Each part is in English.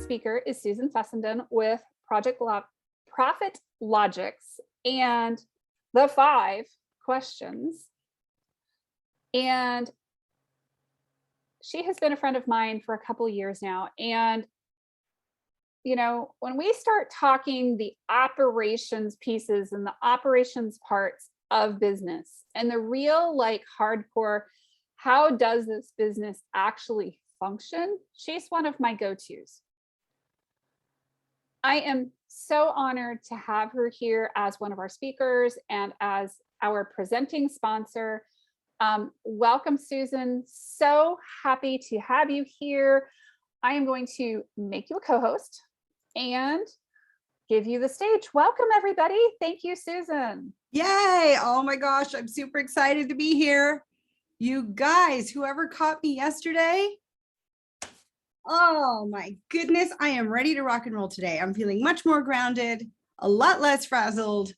speaker is Susan Fessenden with Profit Logics and the 5 questions. And she has been a friend of mine for a couple years now. And, you know, when we start talking the operations pieces and the operations parts of business and the real like hardcore, how does this business actually function? She's one of my go-tos. I am so honored to have her here as one of our speakers and as our presenting sponsor. Welcome, Susan. So happy to have you here. I am going to make you a co-host and give you the stage. Welcome, everybody. Thank you, Susan. Yay. Oh my gosh, I'm super excited to be here. You guys, whoever caught me yesterday, oh my goodness, I am ready to rock and roll today. I'm feeling much more grounded, a lot less frazzled,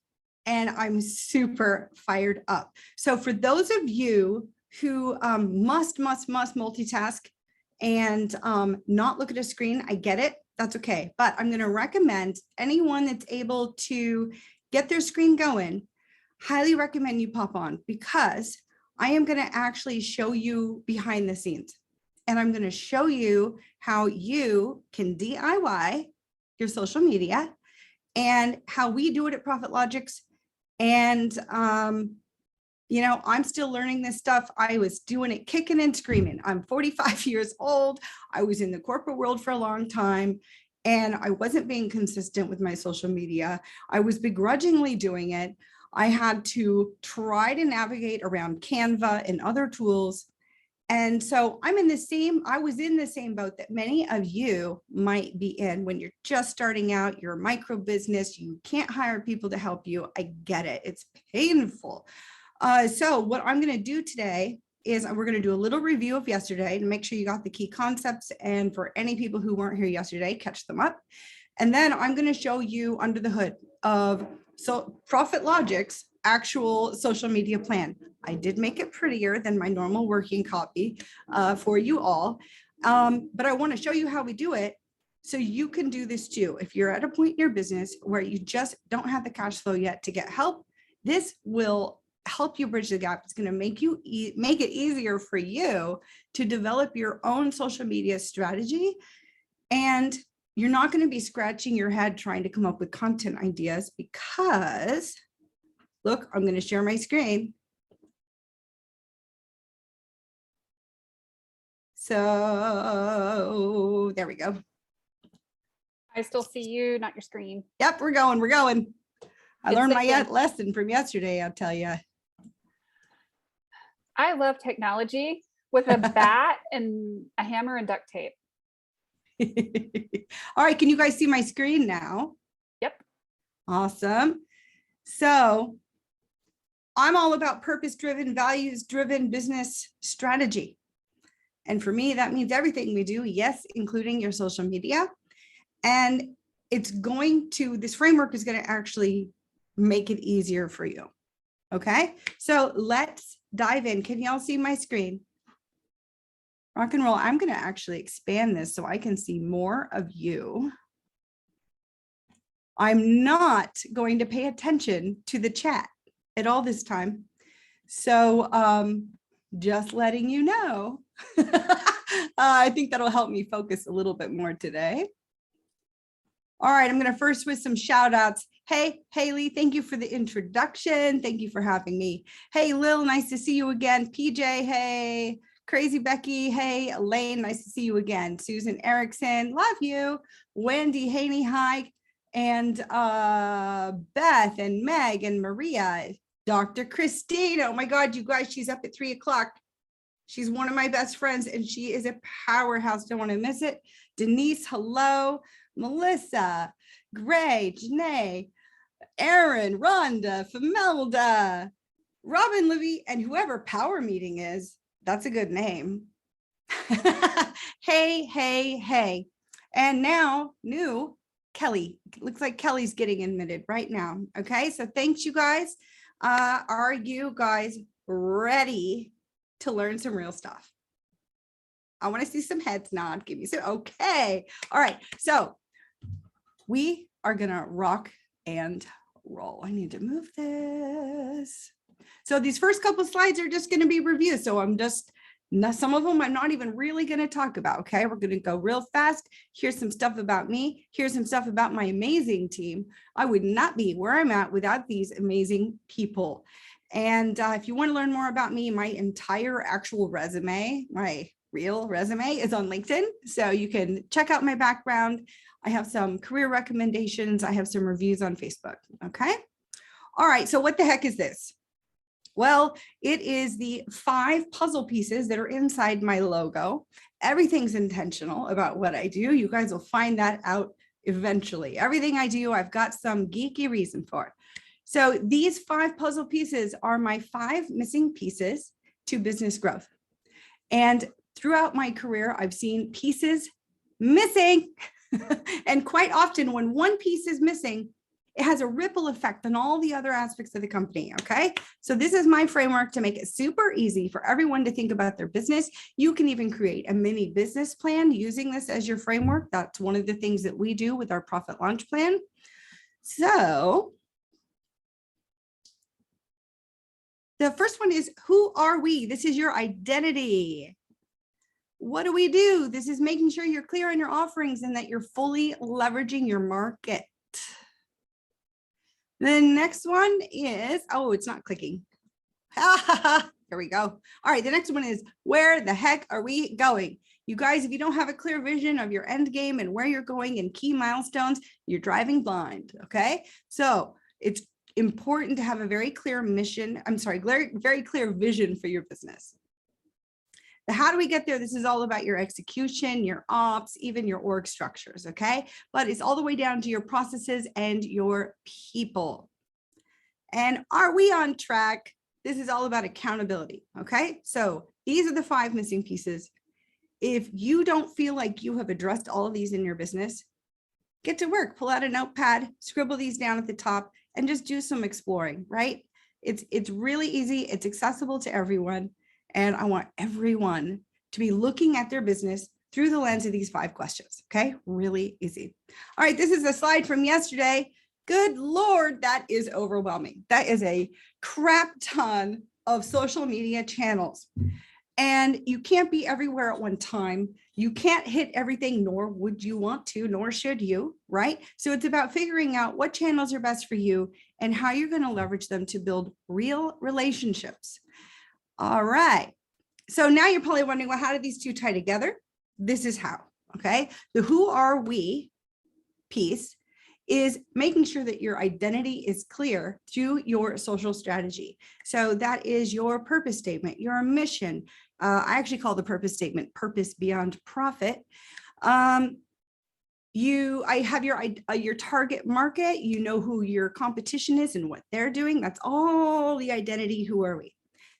and I'm super fired up. So for those of you who must multitask and not look at a screen, I get it, that's okay. But I'm gonna recommend anyone that's able to get their screen going, highly recommend you pop on, because I am gonna actually show you behind the scenes. And I'm going to show you how you can DIY your social media and how we do it at Profit Logics. And, you know, I'm still learning this stuff. I was doing it kicking and screaming. I'm 45 years old. I was in the corporate world for a long time, and I wasn't being consistent with my social media. I was begrudgingly doing it. I had to try to navigate around Canva and other tools. And so I was in the same boat that many of you might be in when you're just starting out, you're a micro business, you can't hire people to help you. I get it, it's painful. So what I'm gonna do today is we're gonna do a little review of yesterday to make sure you got the key concepts. And for any people who weren't here yesterday, catch them up. And then I'm gonna show you under the hood of Profit Logic's actual social media plan. I did make it prettier than my normal working copy for you all, but I want to show you how we do it so you can do this too. If you're at a point in your business where you just don't have the cash flow yet to get help, this will help you bridge the gap. It's going to make it easier for you to develop your own social media strategy, and you're not going to be scratching your head trying to come up with content ideas, because look, I'm going to share my screen. So there we go. I still see you, not your screen. Yep, we're going. I learned my lesson from yesterday, I'll tell you. I love technology with a bat and a hammer and duct tape. All right, can you guys see my screen now? Yep. Awesome. So I'm all about purpose-driven, values-driven business strategy. And for me, that means everything we do, yes, including your social media. And this framework is going to actually make it easier for you. Okay, so let's dive in. Can y'all see my screen? Rock and roll. I'm going to actually expand this so I can see more of you. I'm not going to pay attention to the chat at all this time. So just letting you know. I think that'll help me focus a little bit more today. All right, I'm going to first with some shout outs. Hey, Haley, thank you for the introduction. Thank you for having me. Hey, Lil, nice to see you again. PJ, hey. Crazy Becky, hey. Elaine, nice to see you again. Susan Erickson, love you. Wendy Haney, hi. And Beth and Meg and Maria. Dr. Christine, oh my God, you guys, she's up at 3 o'clock. She's one of my best friends and she is a powerhouse. Don't want to miss it. Denise, hello. Melissa, Gray, Janae, Aaron, Rhonda, Famelda, Robin, Libby, and whoever Power Meeting is. That's a good name. Hey. And now new Kelly. Looks like Kelly's getting admitted right now. Okay, so thanks you guys. Are you guys ready to learn some real stuff? I want to see some heads nod. Give me some. Okay. All right. So we are going to rock and roll. I need to move this. So these first couple slides are just going to be reviews. So some of them I'm not even really going to talk about. Okay. We're going to go real fast. Here's some stuff about me. Here's some stuff about my amazing team. I would not be where I'm at without these amazing people. And if you want to learn more about me, my entire actual resume, my real resume is on LinkedIn. So you can check out my background. I have some career recommendations. I have some reviews on Facebook. Okay. All right. So what the heck is this? Well, it is the 5 puzzle pieces that are inside my logo. Everything's intentional about what I do. You guys will find that out eventually. Everything I do, I've got some geeky reason for it. So these 5 puzzle pieces are my 5 missing pieces to business growth. And throughout my career, I've seen pieces missing. And quite often when one piece is missing, it has a ripple effect on all the other aspects of the company. Okay. So this is my framework to make it super easy for everyone to think about their business. You can even create a mini business plan using this as your framework. That's one of the things that we do with our profit launch plan. So the first one is, who are we? This is your identity. What do we do? This is making sure you're clear on your offerings and that you're fully leveraging your market. The next one is, oh, it's not clicking. There we go. All right, the next one is, where the heck are we going? You guys, if you don't have a clear vision of your end game and where you're going and key milestones, you're driving blind, okay? So it's important to have a very clear mission. I'm sorry, very clear vision for your business. The how do we get there? This is all about your execution, your ops, even your org structures, okay? But it's all the way down to your processes and your people. And are we on track? This is all about accountability, okay? So these are the 5 missing pieces. If you don't feel like you have addressed all of these in your business, get to work, pull out a notepad, scribble these down at the top, and just do some exploring, right? It's really easy. It's accessible to everyone. And I want everyone to be looking at their business through the lens of these 5 questions. Okay, really easy. All right, this is a slide from yesterday. Good Lord, that is overwhelming. That is a crap ton of social media channels. And you can't be everywhere at one time. You can't hit everything, nor would you want to, nor should you, right? So it's about figuring out what channels are best for you and how you're going to leverage them to build real relationships. All right. So now you're probably wondering, well, how do these 2 tie together? This is how, okay? The who are we piece is making sure that your identity is clear through your social strategy. So that is your purpose statement, your mission. I actually call the purpose statement purpose beyond profit. I have your target market, you know who your competition is and what they're doing. That's all the identity. Who are we?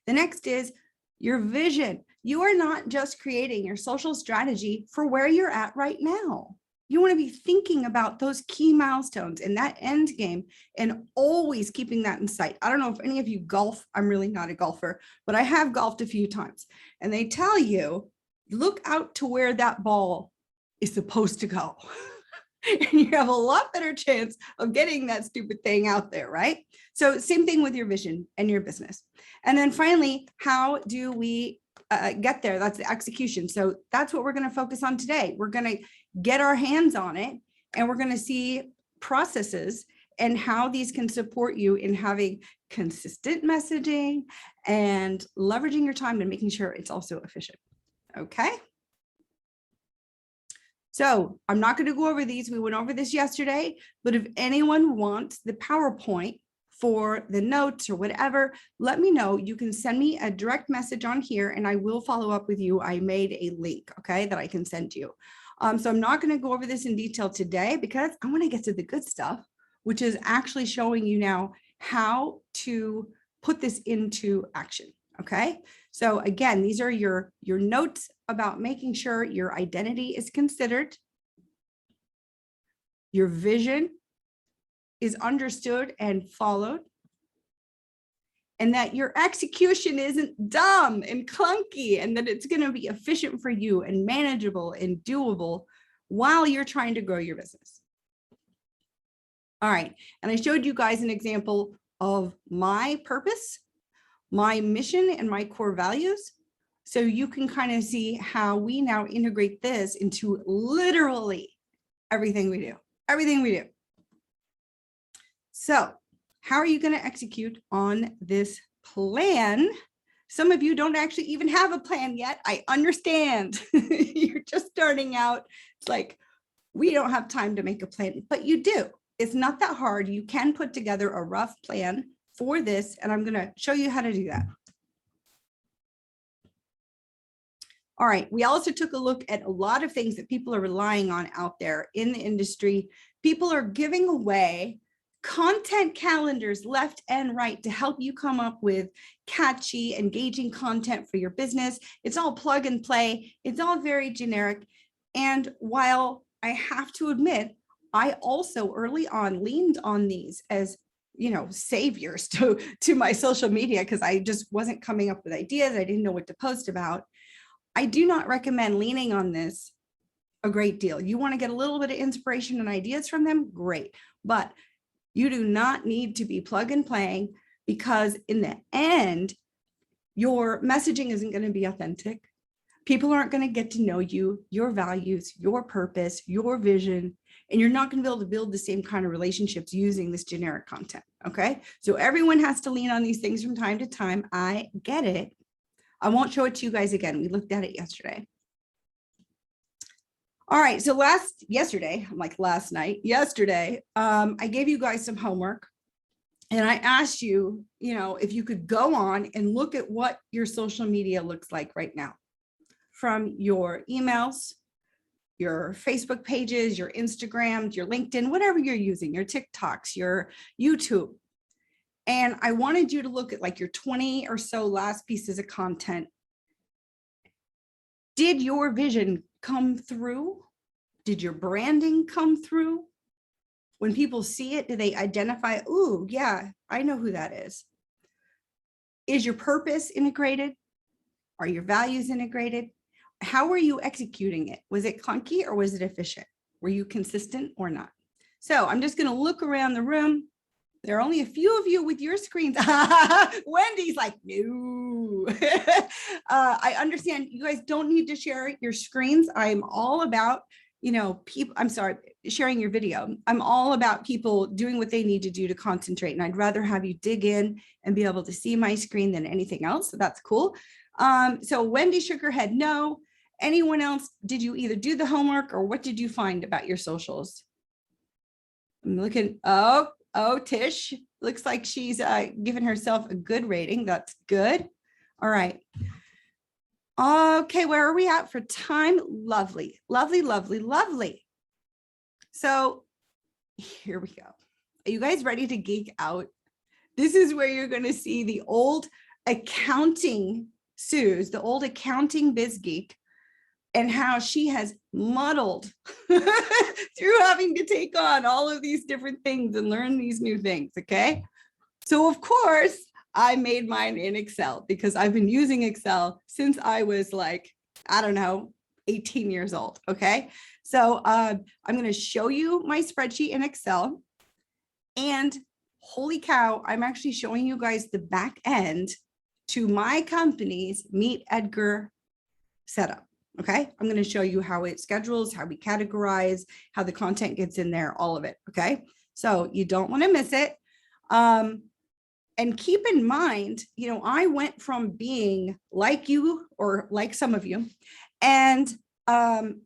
The next is your vision. You are not just creating your social strategy for where you're at right now. You want to be thinking about those key milestones and that end game and always keeping that in sight. I don't know if any of you golf. I'm really not a golfer, but I have golfed a few times. And they tell you, look out to where that ball is supposed to go. And you have a lot better chance of getting that stupid thing out there, right? So same thing with your vision and your business. And then finally, how do we get there? That's the execution. So that's what we're going to focus on today. We're going to get our hands on it, and we're going to see processes and how these can support you in having consistent messaging and leveraging your time and making sure it's also efficient. Okay. So I'm not going to go over these. We went over this yesterday, but if anyone wants the PowerPoint for the notes or whatever, let me know. You can send me a direct message on here and I will follow up with you. I made a link, okay, that I can send you. So I'm not going to go over this in detail today because I want to get to the good stuff, which is actually showing you now how to put this into action. Okay. So again, these are your notes about making sure your identity is considered. Your vision is understood and followed. and that your execution isn't dumb and clunky, and that it's going to be efficient for you and manageable and doable while you're trying to grow your business. All right. And I showed you guys an example of my purpose, my mission, and my core values. So you can kind of see how we now integrate this into literally everything we do, everything we do. So how are you going to execute on this plan? Some of you don't actually even have a plan yet. I understand. You're just starting out. It's like, we don't have time to make a plan, but you do. It's not that hard. You can put together a rough plan for this, and I'm going to show you how to do that. All right. We also took a look at a lot of things that people are relying on out there in the industry. People are giving away content calendars left and right to help you come up with catchy, engaging content for your business. It's all plug and play. It's all very generic. And while I have to admit, I also early on leaned on these as, you know, saviors to my social media, because I just wasn't coming up with ideas. I didn't know what to post about. I do not recommend leaning on this a great deal. You want to get a little bit of inspiration and ideas from them? Great. But you do not need to be plug and playing, because in the end, your messaging isn't going to be authentic. People aren't going to get to know you, your values, your purpose, your vision, and you're not going to be able to build the same kind of relationships using this generic content. Okay. So everyone has to lean on these things from time to time. I get it. I won't show it to you guys again. We looked at it yesterday. All right. So yesterday, I gave you guys some homework, and I asked you, if you could go on and look at what your social media looks like right now, from your emails, your Facebook pages, your Instagrams, your LinkedIn, whatever you're using, your TikToks, your YouTube. And I wanted you to look at like your 20 or so last pieces of content. Did your vision come through? Did your branding come through? When people see it, do they identify, ooh, yeah, I know who that is? Is your purpose integrated? Are your values integrated? How were you executing it? Was it clunky or was it efficient? Were you consistent or not? So I'm just going to look around the room. There are only a few of you with your screens. Wendy's like, no. I understand you guys don't need to share your screens. I'm all about, people, sharing your video. I'm all about people doing what they need to do to concentrate. And I'd rather have you dig in and be able to see my screen than anything else. So that's cool. So Wendy shook her head, no. Anyone else, did you either do the homework or what did you find about your socials? I'm looking, oh, Tish, looks like she's given herself a good rating. That's good. All right. Okay, where are we at for time? Lovely, lovely, lovely, lovely. So here we go. Are you guys ready to geek out? This is where you're going to see the old accounting Suze, the old accounting biz geek, and how she has muddled through having to take on all of these different things and learn these new things, okay? So of course, I made mine in Excel because I've been using Excel since I was like, 18 years old, okay? So I'm gonna show you my spreadsheet in Excel, and holy cow, I'm actually showing you guys the back end to my company's Meet Edgar setup. Okay, I'm going to show you how it schedules, how we categorize, how the content gets in there, all of it. Okay, so you don't want to miss it. And keep in mind, I went from being like you or like some of you and kind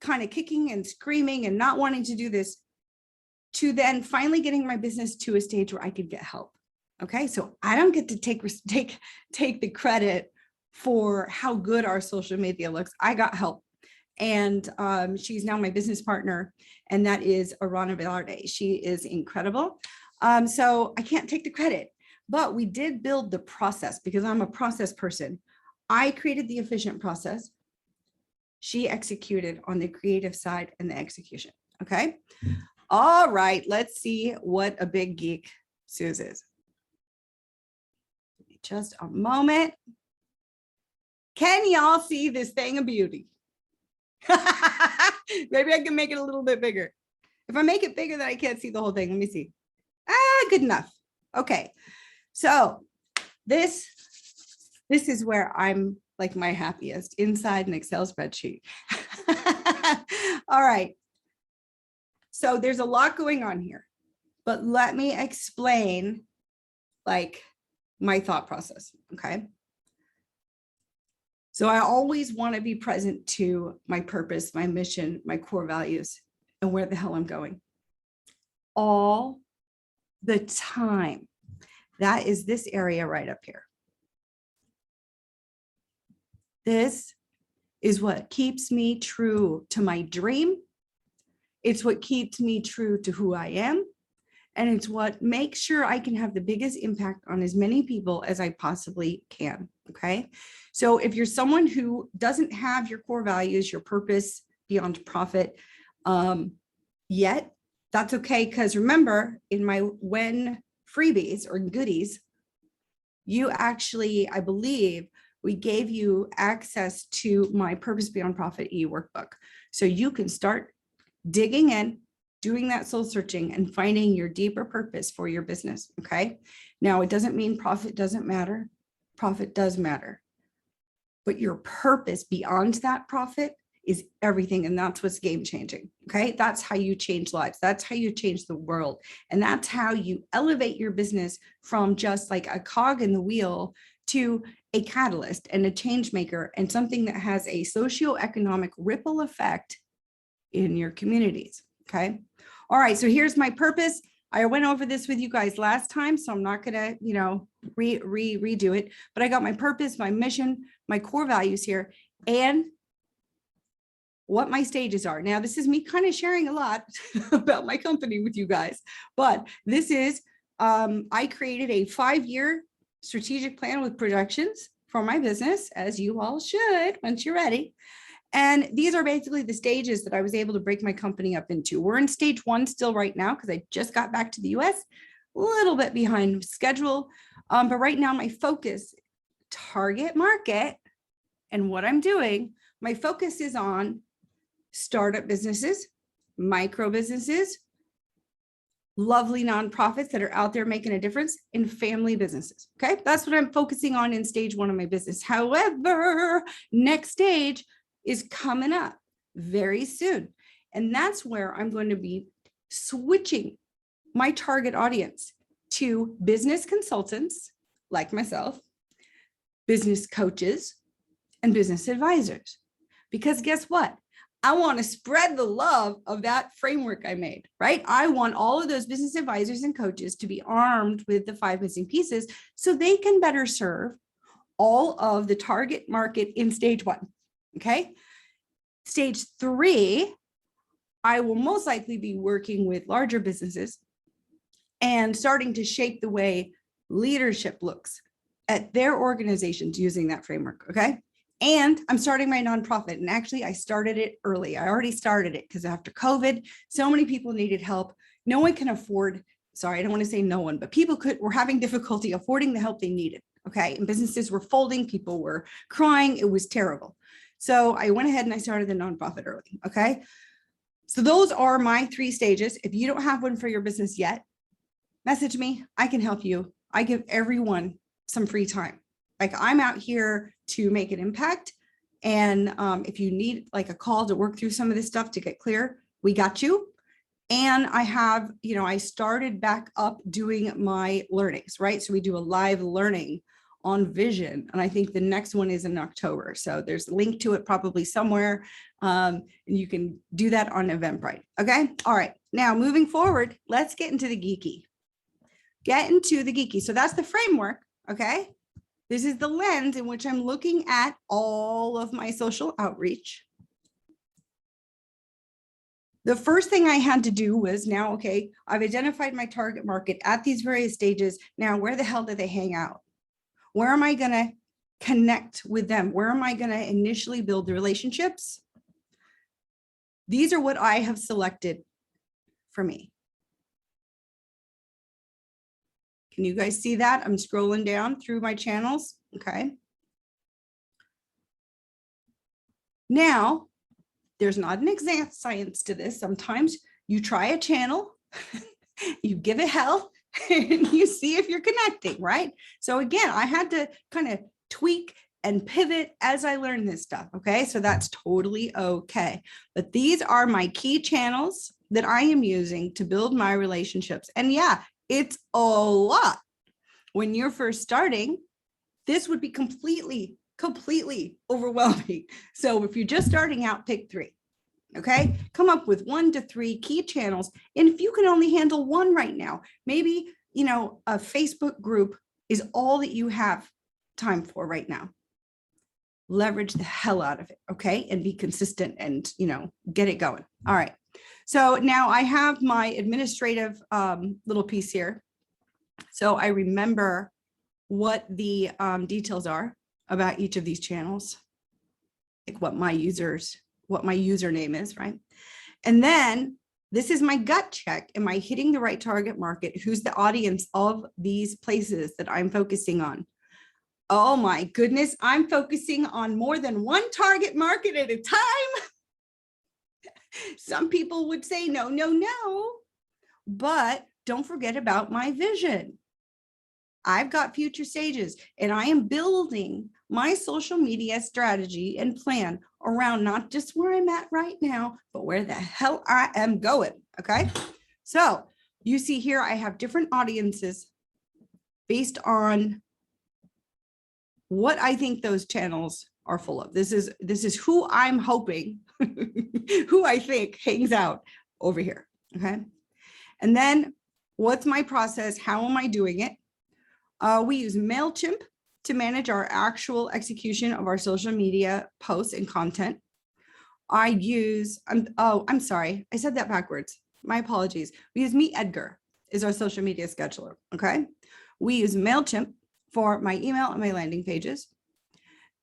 of kicking and screaming and not wanting to do this to then finally getting my business to a stage where I could get help. Okay, so I don't get to take the credit for how good our social media looks. I got help, and she's now my business partner, and that is Arana Velarde. She is incredible. So I can't take the credit, but we did build the process because I'm a process person. I created the efficient process. She executed on the creative side and the execution. Okay. All right. Let's see what a big geek Suze is. just a moment. Can y'all see this thing of beauty? Maybe I can make it a little bit bigger. If I make it bigger, then I can't see the whole thing. Let me see. Good enough. Okay. So this is where I'm like my happiest, inside an Excel spreadsheet. All right. So there's a lot going on here, but let me explain like my thought process. Okay. So I always want to be present to my purpose, my mission, my core values, and where the hell I'm going. All the time. That is this area right up here. This is what keeps me true to my dream. It's what keeps me true to who I am. And it's what makes sure I can have the biggest impact on as many people as I possibly can. Okay. So if you're someone who doesn't have your core values, your purpose beyond profit yet, that's okay. Because remember, in my WEN freebies or goodies, you actually, I believe, we gave you access to my Purpose Beyond Profit e-workbook. So you can start digging in, doing that soul searching and finding your deeper purpose for your business. Okay. Now, it doesn't mean profit doesn't matter. Profit does matter. But your purpose beyond that profit is everything. And that's what's game changing. Okay. That's how you change lives. That's how you change the world. And that's how you elevate your business from just like a cog in the wheel to a catalyst and a change maker and something that has a socioeconomic ripple effect in your communities. Okay. All right. So here's my purpose. I went over this with you guys last time, so I'm not going to, redo it, but I got my purpose, my mission, my core values here, and what my stages are. Now, this is me kind of sharing a lot about my company with you guys, but this is, I created a 5-year strategic plan with projections for my business, as you all should once you're ready. And these are basically the stages that I was able to break my company up into. We're in stage 1 still right now because I just got back to the US, a little bit behind schedule. But right now my focus, target market, and what I'm doing, my focus is on startup businesses, micro businesses, lovely nonprofits that are out there making a difference, in family businesses. Okay, that's what I'm focusing on in stage 1 of my business. However, next stage is coming up very soon. And that's where I'm going to be switching my target audience to business consultants like myself, business coaches, and business advisors. Because guess what? I want to spread the love of that framework I made, right? I want all of those business advisors and coaches to be armed with the 5 missing pieces so they can better serve all of the target market in stage 1. Okay. Stage 3, I will most likely be working with larger businesses and starting to shape the way leadership looks at their organizations using that framework. Okay. And I'm starting my nonprofit. And actually, I started it early. I already started it because after COVID, so many people needed help. No one can afford, sorry, I don't want to say no one, but people were having difficulty affording the help they needed. Okay. And businesses were folding, people were crying. It was terrible. So I went ahead and I started the nonprofit early. Okay. So those are my 3 stages. If you don't have one for your business yet, message me. I can help you. I give everyone some free time. Like, I'm out here to make an impact. And if you need like a call to work through some of this stuff to get clear, we got you. And I have, I started back up doing my learnings, right? So we do a live learning on vision. And I think the next one is in October. So there's a link to it probably somewhere. And you can do that on Eventbrite. Okay. All right. Now moving forward, let's get into the geeky. So that's the framework. Okay. This is the lens in which I'm looking at all of my social outreach. The first thing I had to do was now, okay, I've identified my target market at these various stages. Now, where the hell do they hang out? Where am I going to connect with them? Where am I going to initially build the relationships? These are what I have selected for me. Can you guys see that? I'm scrolling down through my channels. Okay. Now, there's not an exact science to this. Sometimes you try a channel, you give it hell, and you see if you're connecting, right? So again, I had to kind of tweak and pivot as I learned this stuff. Okay. So that's totally okay. But these are my key channels that I am using to build my relationships. And yeah, it's a lot. When you're first starting, this would be completely overwhelming. So if you're just starting out, pick 3. Okay, come up with 1 to 3 key channels. And if you can only handle one right now, maybe, a Facebook group is all that you have time for right now. Leverage the hell out of it. Okay, and be consistent and, get it going. All right. So now I have my administrative little piece here. So I remember what the details are about each of these channels, like what my username is, right? And then this is my gut check. Am I hitting the right target market? Who's the audience of these places that I'm focusing on? Oh my goodness, I'm focusing on more than one target market at a time. Some people would say no, but don't forget about my vision. I've got future stages, and I am building my social media strategy and plan around not just where I'm at right now, but where the hell I am going. Okay. So you see here, I have different audiences based on what I think those channels are full of. This is who I'm hoping, who I think hangs out over here. Okay. And then what's my process? How am I doing it? We use MailChimp to manage our actual execution of our social media posts and content. I'm sorry, I said that backwards. My apologies. We use Meet Edgar is our social media scheduler. Okay. We use MailChimp for my email and my landing pages.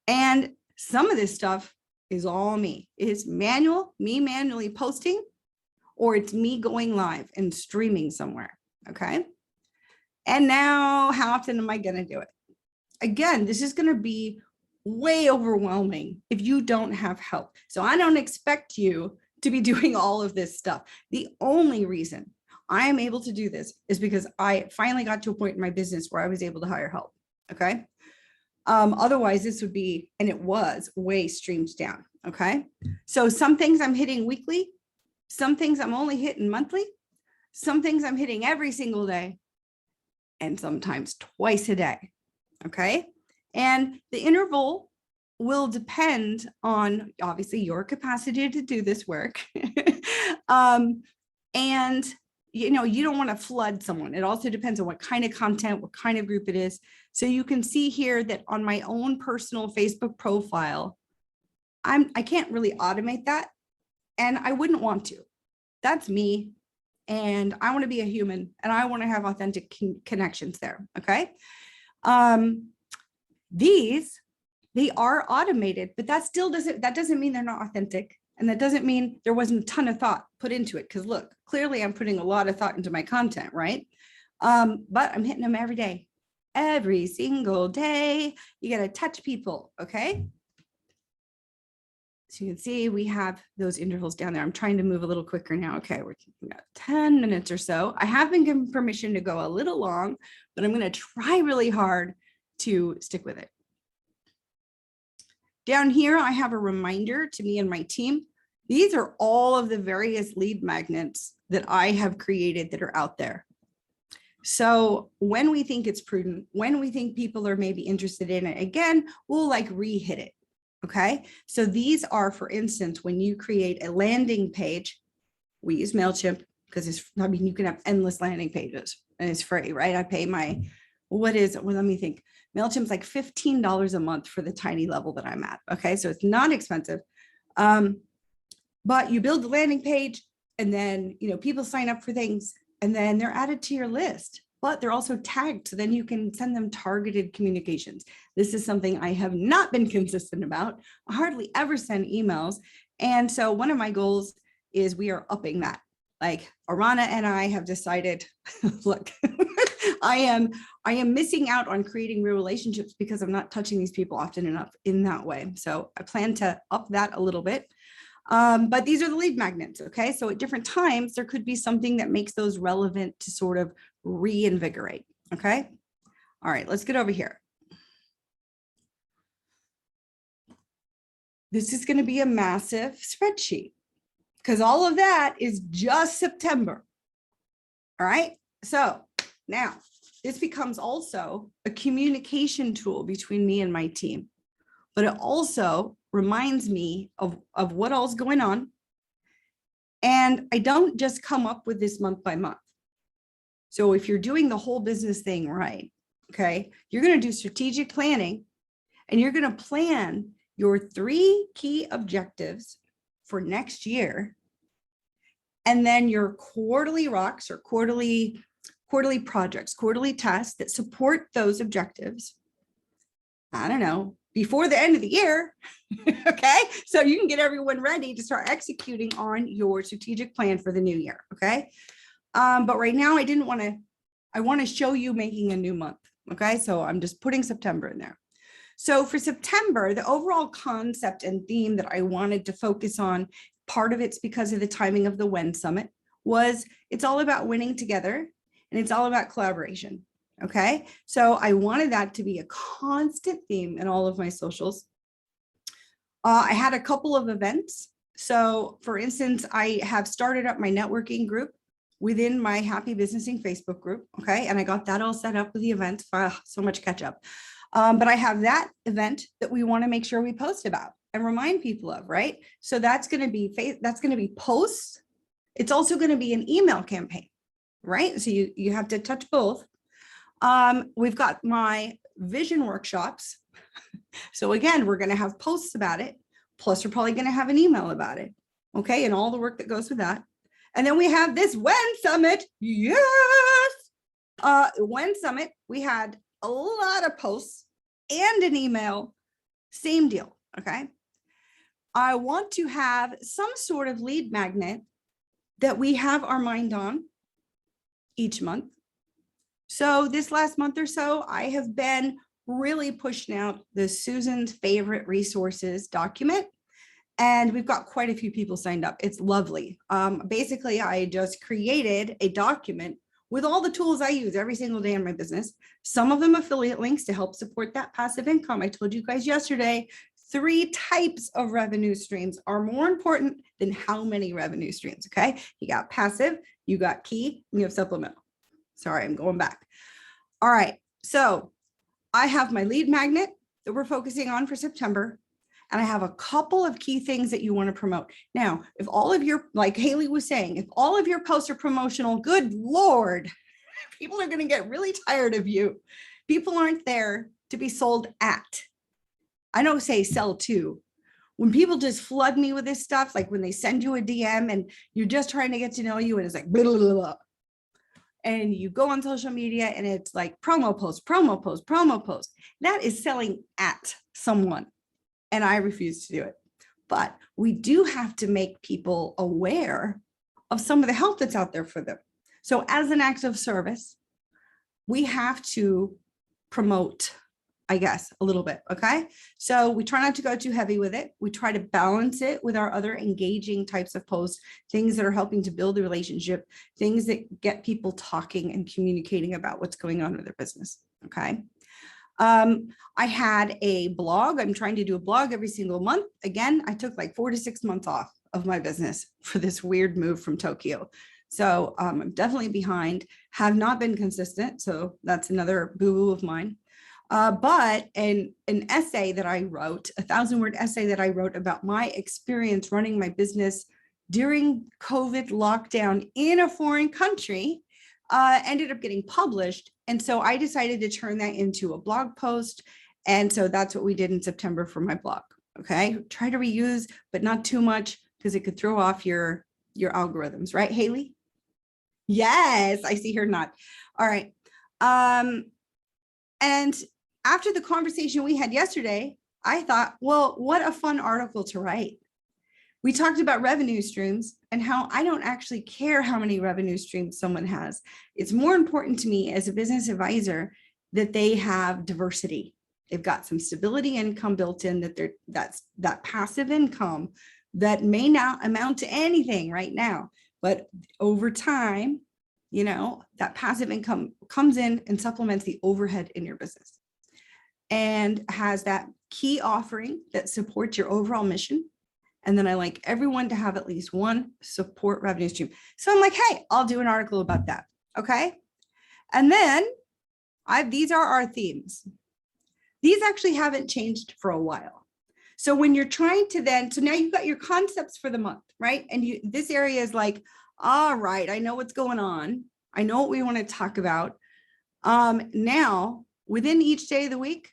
And some of this stuff is all me. It's me manually posting, or it's me going live and streaming somewhere. Okay. And now, how often am I going to do it? Again, this is going to be way overwhelming if you don't have help. So I don't expect you to be doing all of this stuff. The only reason I am able to do this is because I finally got to a point in my business where I was able to hire help. Okay. Otherwise, this would be, and it was way streamed down. Okay. So some things I'm hitting weekly, some things I'm only hitting monthly, some things I'm hitting every single day, and sometimes twice a day. Okay. And the interval will depend on obviously your capacity to do this work. And you don't want to flood someone. It also depends on what kind of content, what kind of group it is. So you can see here that on my own personal Facebook profile, I can't really automate that. And I wouldn't want to. That's me. And I want to be a human, and I want to have authentic connections there. Okay. They are automated, but that doesn't mean they're not authentic. And that doesn't mean there wasn't a ton of thought put into it. Because look, clearly I'm putting a lot of thought into my content, right? But I'm hitting them every single day. You got to touch people. Okay. So you can see we have those intervals down there. I'm trying to move a little quicker now. Okay, we're about 10 minutes or so. I have been given permission to go a little long, but I'm going to try really hard to stick with it. Down here, I have a reminder to me and my team. These are all of the various lead magnets that I have created that are out there. So when we think it's prudent, when we think people are maybe interested in it, again, we'll re-hit it. Okay, so these are, for instance, when you create a landing page, we use MailChimp because you can have endless landing pages and it's free, right? I pay let me think. MailChimp's like $15 a month for the tiny level that I'm at. Okay, so it's not expensive. But you build the landing page and then, people sign up for things and then they're added to your list, but they're also tagged. So then you can send them targeted communications. This is something I have not been consistent about. I hardly ever send emails. And so one of my goals is we are upping that. Like Arana and I have decided, look, I am missing out on creating real relationships because I'm not touching these people often enough in that way. So I plan to up that a little bit. But these are the lead magnets. Okay. So at different times, there could be something that makes those relevant to sort of reinvigorate. Okay. All right, let's get over here. This is going to be a massive spreadsheet because all of that is just September. All right. So now this becomes also a communication tool between me and my team, but it also reminds me of what all's going on. And I don't just come up with this month by month. So if you're doing the whole business thing right, okay, you're going to do strategic planning and you're going to plan your 3 key objectives for next year. And then your quarterly rocks or quarterly projects, quarterly tasks that support those objectives. I don't know, before the end of the year. Okay. So you can get everyone ready to start executing on your strategic plan for the new year. Okay. But right now I want to show you making a new month. Okay. So I'm just putting September in there. So for September, the overall concept and theme that I wanted to focus on, part of it's because of the timing of the WEN summit, was it's all about winning together and it's all about collaboration. Okay. So I wanted that to be a constant theme in all of my socials. I had a couple of events. So for instance, I have started up my networking group within my Happy Businessing Facebook group. Okay. And I got that all set up with the events. So much catch up. But I have that event that we want to make sure we post about and remind people of, right? So that's going to be posts. It's also going to be an email campaign, right? So you have to touch both. We've got my vision workshops. So again, we're going to have posts about it. Plus, we're probably going to have an email about it. Okay. And all the work that goes with that. And then we have this WEN Summit. Yes. WEN Summit, we had a lot of posts and an email, same deal. Okay. I want to have some sort of lead magnet that we have our mind on each month. So this last month or so, I have been really pushing out the Susan's favorite resources document. And we've got quite a few people signed up. It's lovely. Basically, I just created a document with all the tools I use every single day in my business. Some of them affiliate links to help support that passive income. I told you guys yesterday, 3 types of revenue streams are more important than how many revenue streams. Okay. You got passive, you got key, and you have supplemental. Sorry, I'm going back. All right. So I have my lead magnet that we're focusing on for September. And I have a couple of key things that you want to promote. Now, if all of your, like Haley was saying, if all of your posts are promotional, good Lord, people are going to get really tired of you. People aren't there to be sold at. I don't say sell to. When people just flood me with this stuff, like when they send you a DM and you're just trying to get to know you and it's like, blah, blah, blah, blah. And you go on social media and it's like promo post, promo post, promo post. That is selling at someone. And I refuse to do it. But we do have to make people aware of some of the help that's out there for them. So as an act of service, we have to promote, I guess, a little bit. Okay. So we try not to go too heavy with it. We try to balance it with our other engaging types of posts, things that are helping to build a relationship, things that get people talking and communicating about what's going on with their business. Okay. I had a blog. I'm trying to do a blog every single month. Again, I took like 4 to 6 months off of my business for this weird move from Tokyo. So I'm definitely behind, have not been consistent. So that's another boo-boo of mine. But an essay that I wrote, a 1,000-word essay that I wrote about my experience running my business during COVID lockdown in a foreign country, ended up getting published. And so I decided to turn that into a blog post. And so that's what we did in September for my blog. Okay. Try to reuse, but not too much because it could throw off your algorithms, right, Haley? Yes, I see her nod. All right. And after the conversation we had yesterday, I thought, well, what a fun article to write. We talked about revenue streams and how I don't actually care how many revenue streams someone has. It's more important to me as a business advisor that they have diversity. They've got some stability income built in, that's that passive income that may not amount to anything right now, but over time, you know, that passive income comes in and supplements the overhead in your business and has that key offering that supports your overall mission. And then I like everyone to have at least one support revenue stream. So I'm like, hey, I'll do an article about that. Okay. And then these are our themes. These actually haven't changed for a while. So when you're trying to so now you've got your concepts for the month, right? And this area is like, all right, I know what's going on. I know what we want to talk about. Now, within each day of the week,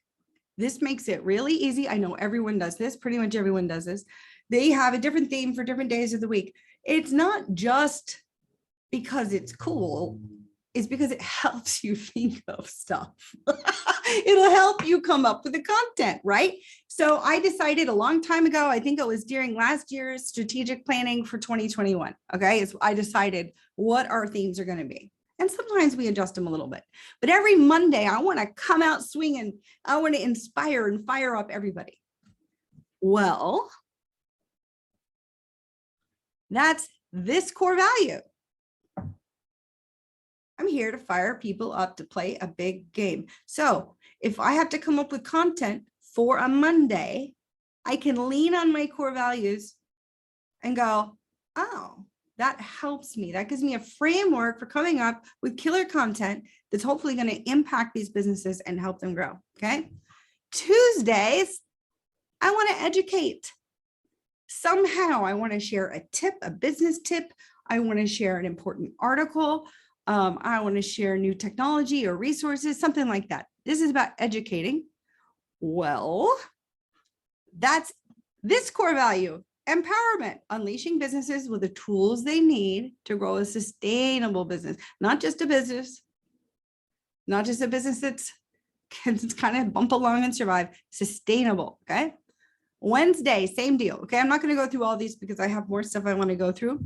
this makes it really easy. I know everyone does this. Pretty much everyone does this. They have a different theme for different days of the week. It's not just because it's cool. It's because it helps you think of stuff. It'll help you come up with the content, right? So I decided a long time ago, I think it was during last year's strategic planning for 2021. Okay. I decided what our themes are going to be. And sometimes we adjust them a little bit, but every Monday I want to come out swinging. I want to inspire and fire up everybody. Well, that's this core value. I'm here to fire people up to play a big game. So if I have to come up with content for a Monday, I can lean on my core values and go, oh, that helps me. That gives me a framework for coming up with killer content that's hopefully going to impact these businesses and help them grow. Okay. Tuesdays, I want to educate. Somehow I want to share a tip, a business tip. I want to share an important article. I want to share new technology or resources, something like that. This is about educating. Well, that's this core value, empowerment, unleashing businesses with the tools they need to grow a sustainable business, not just a business, not just a business that's can kind of bump along and survive, sustainable. Okay. Wednesday, same deal. Okay. I'm not going to go through all these because I have more stuff I want to go through,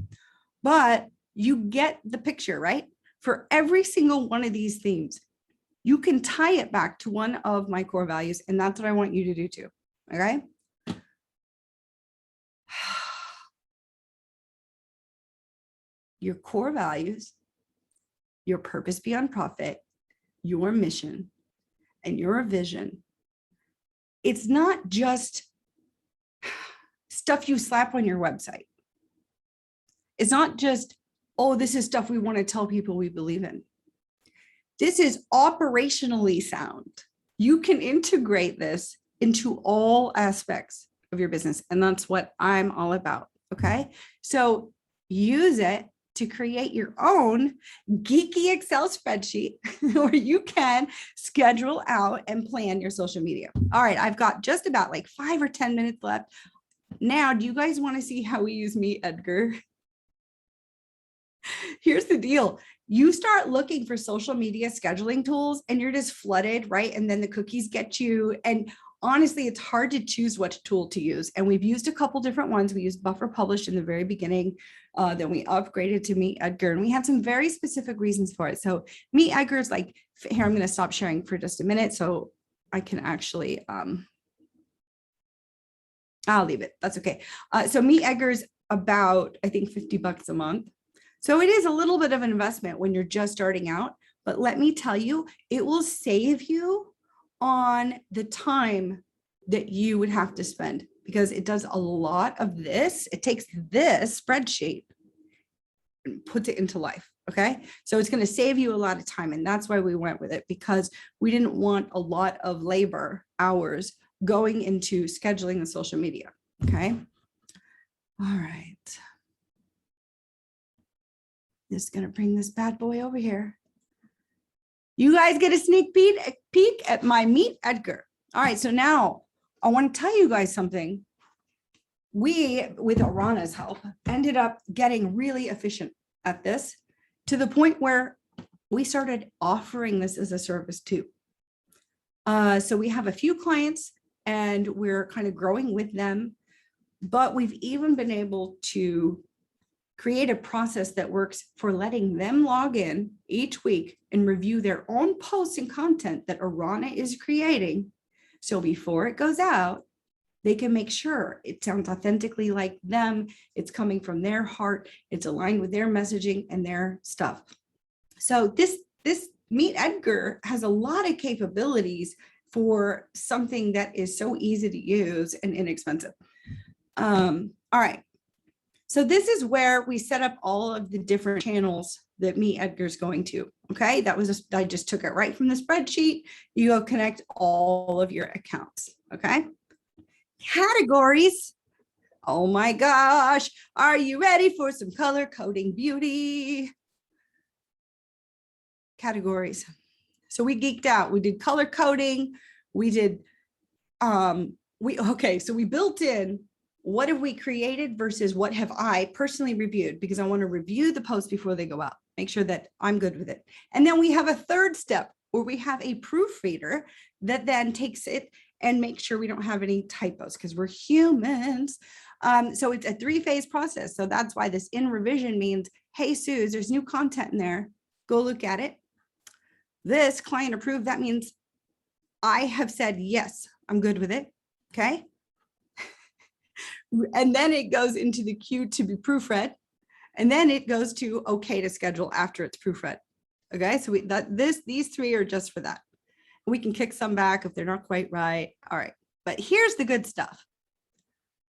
but you get the picture, right? For every single one of these themes, you can tie it back to one of my core values. And that's what I want you to do too. Okay. Your core values, your purpose beyond profit, your mission, and your vision. It's not just stuff you slap on your website. It's not just, oh, this is stuff we want to tell people we believe in. This is operationally sound. You can integrate this into all aspects of your business. And that's what I'm all about. Okay. So use it to create your own geeky Excel spreadsheet where you can schedule out and plan your social media. All right. I've got just about like 5 or 10 minutes left. Now, do you guys want to see how we use Meet Edgar? Here's the deal. You start looking for social media scheduling tools and you're just flooded, right? And then the cookies get you. And honestly, it's hard to choose which tool to use. And we've used a couple different ones. We used Buffer Publish in the very beginning. Then we upgraded to Meet Edgar, and we had some very specific reasons for it. So Meet Edgar is like, here, I'm going to stop sharing for just a minute so I can actually, I'll leave it. That's okay. So Meet Edgar is about, I think, $50 a month. So it is a little bit of an investment when you're just starting out, but let me tell you, it will save you on the time that you would have to spend, because it does a lot of this. It takes this spreadsheet and puts it into life. Okay. So it's going to save you a lot of time. And that's why we went with it, because we didn't want a lot of labor hours going into scheduling the social media. Okay. All right. Just going to bring this bad boy over here. You guys get a sneak peek at my Meet Edgar. All right. So now I want to tell you guys something. We, with Arana's help, ended up getting really efficient at this to the point where we started offering this as a service too. So we have a few clients and we're kind of growing with them. But we've even been able to create a process that works for letting them log in each week and review their own posts and content that Arana is creating. So before it goes out, they can make sure it sounds authentically like them. It's coming from their heart. It's aligned with their messaging and their stuff. So this Meet Edgar has a lot of capabilities for something that is so easy to use and inexpensive. All right. So this is where we set up all of the different channels that Meet Edgar's going to. Okay, I just took it right from the spreadsheet. You go connect all of your accounts. Okay. Categories. Oh my gosh. Are you ready for some color coding beauty? Categories. So we geeked out. We did color coding. We did, so we built in what have we created versus what have I personally reviewed, because I want to review the posts before they go out, make sure that I'm good with it. And then we have a third step where we have a proofreader that then takes it and makes sure we don't have any typos because we're humans. So it's a 3-phase process. So that's why this in revision means, hey, Suze, there's new content in there. Go look at it. This client approved, that means I have said, yes, I'm good with it. Okay. And then it goes into the queue to be proofread. And then it goes to okay to schedule after it's proofread. Okay. So these 3 are just for that. We can kick some back if they're not quite right. All right. But here's the good stuff.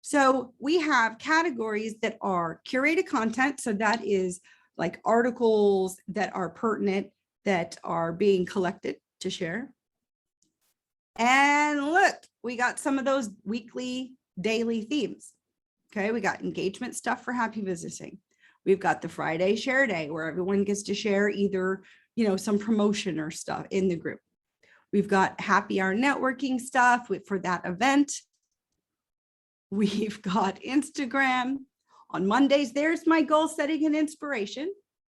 So we have categories that are curated content. So that is like articles that are pertinent, that are being collected to share. And look, we got some of those weekly, daily themes. Okay, we got engagement stuff for happy visiting. We've got the Friday share day where everyone gets to share either, some promotion or stuff in the group. We've got happy hour networking stuff for that event. We've got Instagram. On Mondays, there's my goal setting and inspiration,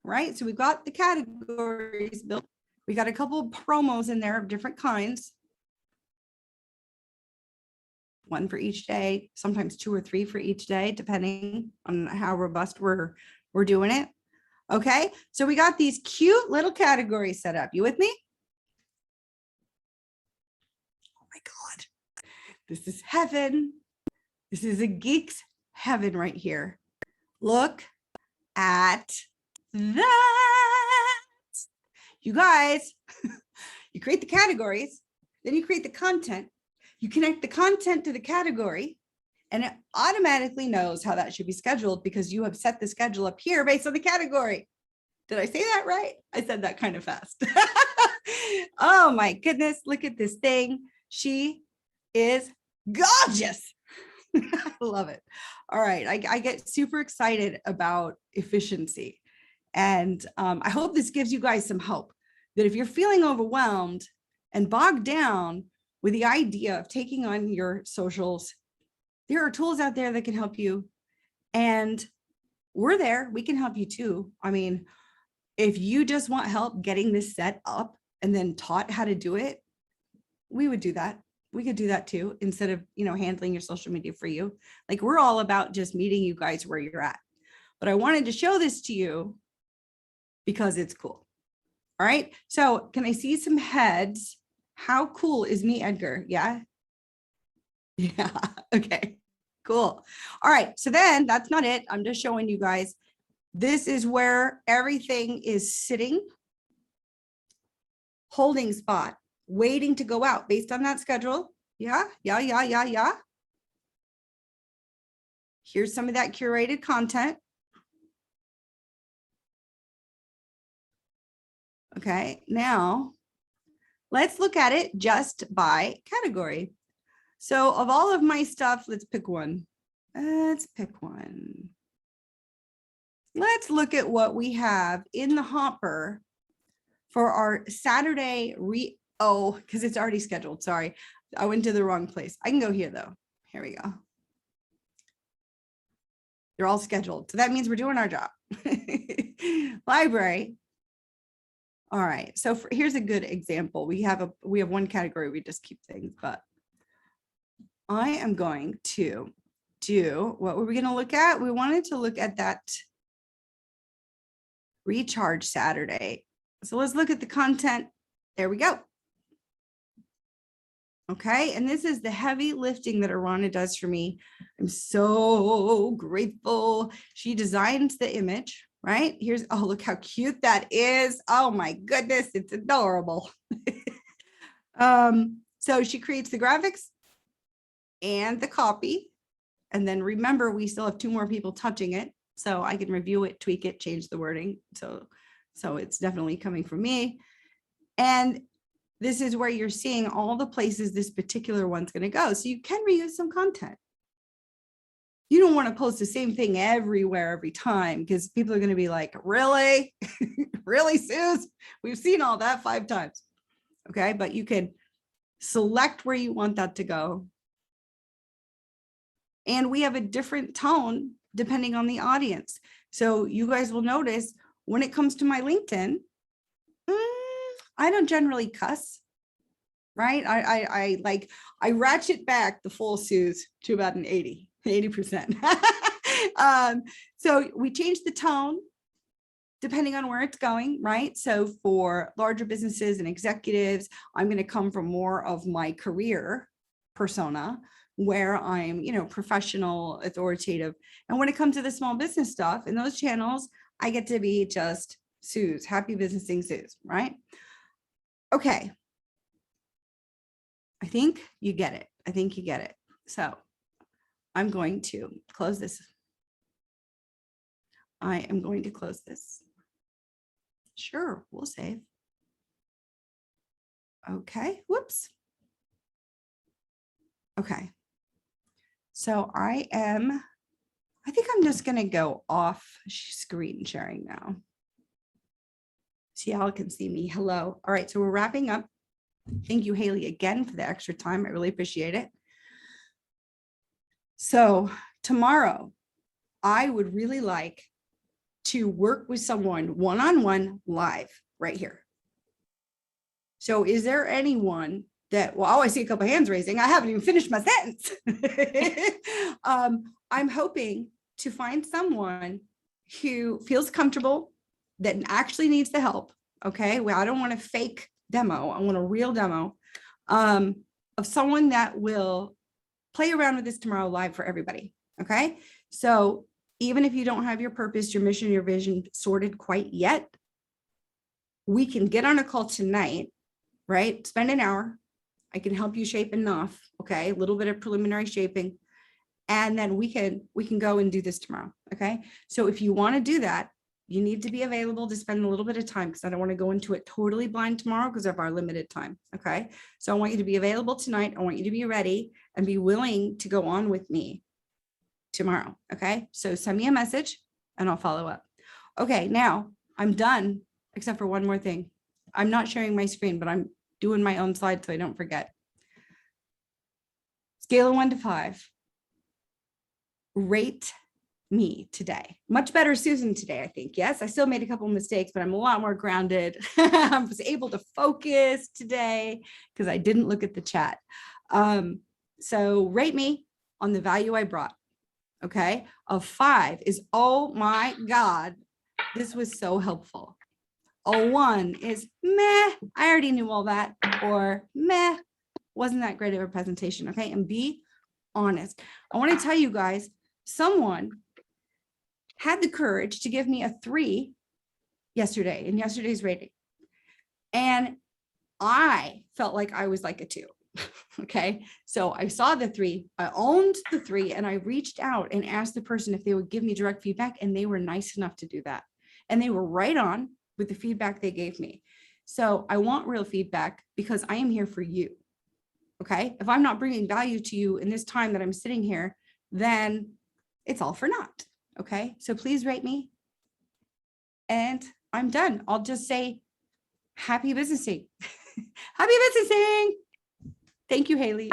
right? So we've got the categories built. We got a couple of promos in there of different kinds. One for each day, sometimes 2 or 3 for each day, depending on how robust we're doing it. Okay, so we got these cute little categories set up. You with me? Oh my God, this is heaven. This is a geek's heaven right here. Look at that. You guys, you create the categories, then you create the content. You connect the content to the category, and it automatically knows how that should be scheduled because you have set the schedule up here based on the category. Did I say that right? I said that kind of fast. Oh my goodness, look at this thing. She is gorgeous. I love it. All right, I get super excited about efficiency. And I hope this gives you guys some hope that if you're feeling overwhelmed and bogged down with the idea of taking on your socials, there are tools out there that can help you. And we're there. We can help you too. I mean, if you just want help getting this set up and then taught how to do it, we would do that. We could do that too, instead of, handling your social media for you. Like, we're all about just meeting you guys where you're at. But I wanted to show this to you because it's cool. All right. So can I see some heads? How cool is Meet Edgar? Yeah. Yeah. Okay, cool. All right. So then that's not it. I'm just showing you guys. This is where everything is sitting, holding spot, waiting to go out based on that schedule. Yeah. Here's some of that curated content. Okay. Now let's look at it just by category. So of all of my stuff, let's pick one. Let's look at what we have in the hopper for our Saturday because it's already scheduled. Sorry, I went to the wrong place. I can go here though. Here we go. They're all scheduled. So that means we're doing our job. Library. All right. So here's a good example. We have one category. We just keep things, but I am going to do, what were we going to look at? We wanted to look at that recharge Saturday. So let's look at the content. There we go. Okay, and this is the heavy lifting that Arana does for me. I'm so grateful. She designs the image, right? Here's, oh, look how cute that is. Oh my goodness, it's adorable. So she creates the graphics and the copy. And then remember, we still have 2 more people touching it. So I can review it, tweak it, change the wording. So it's definitely coming from me. And this is where you're seeing all the places this particular one's going to go. So you can reuse some content. You don't want to post the same thing everywhere, every time, because people are going to be like, really? Really, Suze? We've seen all that 5 times. Okay, but you can select where you want that to go. And we have a different tone depending on the audience. So you guys will notice when it comes to my LinkedIn, I don't generally cuss, right? I ratchet back the full Suze to about an 80%. So we change the tone depending on where it's going, right? So for larger businesses and executives, I'm going to come from more of my career persona where I'm, professional, authoritative. And when it comes to the small business stuff in those channels, I get to be just Suze, happy businessing Suze, right? Okay. I think you get it. So I'm going to close this. I am going to close this. Sure, we'll save. Okay, whoops. Okay. So I think I'm just going to go off screen sharing now. See, y'all can see me. Hello. All right, so we're wrapping up. Thank you, Haley, again for the extra time. I really appreciate it. So tomorrow, I would really like to work with someone one-on-one live right here. So is there anyone that, well, I see a couple hands raising. I haven't even finished my sentence. I'm hoping to find someone who feels comfortable, that actually needs the help. Okay. Well, I don't want a fake demo. I want a real demo of someone that will play around with this tomorrow live for everybody. Okay. So even if you don't have your purpose, your mission, your vision sorted quite yet, we can get on a call tonight, right? Spend an hour. I can help you shape enough. Okay. A little bit of preliminary shaping. And then we can go and do this tomorrow. Okay. So if you want to do that, you need to be available to spend a little bit of time, because I don't want to go into it totally blind tomorrow because of our limited time. Okay. So I want you to be available tonight. I want you to be ready and be willing to go on with me tomorrow. Okay. So send me a message and I'll follow up. Okay. Now I'm done, except for one more thing. I'm not sharing my screen, but I'm doing my own slide so I don't forget. Scale of 1 to 5. Rate me today. Much better Susan today, I think. Yes, I still made a couple of mistakes, but I'm a lot more grounded. I was able to focus today because I didn't look at the chat. So rate me on the value I brought. Okay. A 5 is, oh my God, this was so helpful. A 1 is meh, I already knew all that, or meh, wasn't that great of a presentation. Okay. And be honest. I want to tell you guys, someone had the courage to give me a 3 yesterday in yesterday's rating. And I felt like I was like a 2. Okay. So I saw the 3, I owned the 3, and I reached out and asked the person if they would give me direct feedback. And they were nice enough to do that. And they were right on with the feedback they gave me. So I want real feedback because I am here for you. Okay. If I'm not bringing value to you in this time that I'm sitting here, then it's all for naught. Okay. So please rate me. And I'm done. I'll just say happy businessing. Happy businessing. Thank you, Haley.